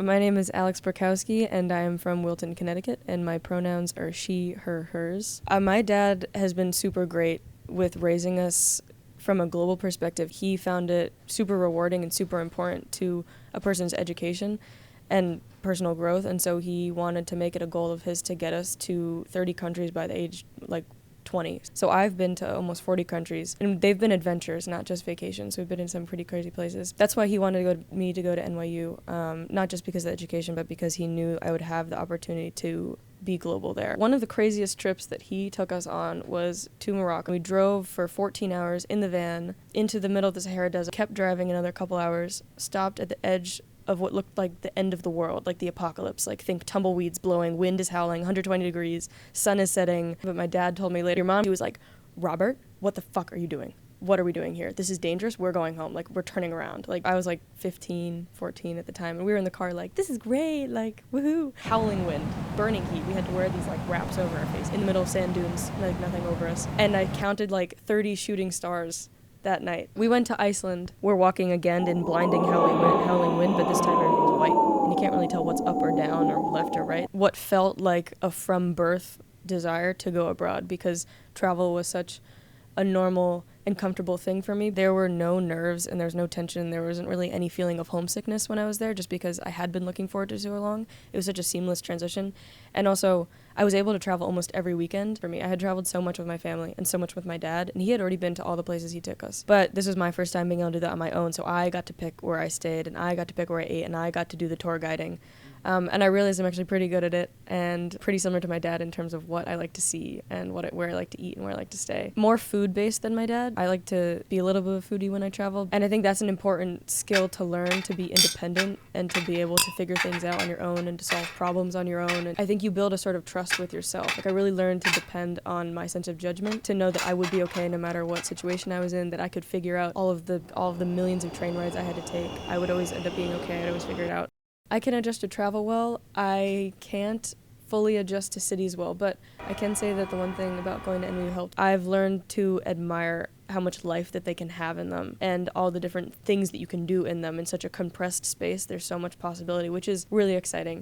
My name is Alex Burkowski, and I am from Wilton, Connecticut, and my pronouns are she, her, hers. My dad has been super great with raising us from a global perspective. He found it super rewarding and super important to a person's education and personal growth, and so he wanted to make it a goal of his to get us to 30 countries by the age, 20. So I've been to almost 40 countries, and they've been adventures, not just vacations. We've been in some pretty crazy places. That's why he wanted me to go to NYU, not just because of education, but because he knew I would have the opportunity to be global there. One of the craziest trips that he took us on was to Morocco. We drove for 14 hours in the van into the middle of the Sahara Desert, kept driving another couple hours, stopped at the edge of what looked like the end of the world, like the apocalypse. Like, think tumbleweeds blowing, wind is howling, 120 degrees, sun is setting. But my dad told me later, your mom, he was like, Robert, what the fuck are you doing? What are we doing here? This is dangerous. We're going home. Like, we're turning around. Like, I was like 15, 14 at the time, and we were in the car like, this is great, like, woohoo. Howling wind, burning heat. We had to wear these like wraps over our face in the middle of sand dunes, like nothing over us. And I counted like 30 shooting stars that night. We went to Iceland. We're walking again in blinding howling wind, but this time everything's white, and you can't really tell what's up or down or left or right. What felt like a from birth desire to go abroad, because travel was such a normal and comfortable thing for me. There were no nerves and there was no tension. There wasn't really any feeling of homesickness when I was there, just because I had been looking forward to so long. It was such a seamless transition. And also, I was able to travel almost every weekend. For me, I had traveled so much with my family and so much with my dad, and he had already been to all the places he took us. But this was my first time being able to do that on my own, so I got to pick where I stayed, and I got to pick where I ate, and I got to do the tour guiding. And I realized I'm actually pretty good at it, and pretty similar to my dad in terms of what I like to see and where I like to eat and where I like to stay. More food-based than my dad. I like to be a little bit of a foodie when I travel, and I think that's an important skill to learn, to be independent and to be able to figure things out on your own and to solve problems on your own. And I think you build a sort of trust with yourself. Like, I really learned to depend on my sense of judgment, to know that I would be okay no matter what situation I was in, that I could figure out all of the millions of train rides I had to take. I would always end up being okay. I'd always figure it out. I can adjust to travel well. I can't fully adjust to cities well, but I can say that the one thing about going to NYU helped. I've learned to admire how much life that they can have in them and all the different things that you can do in them in such a compressed space. There's so much possibility, which is really exciting.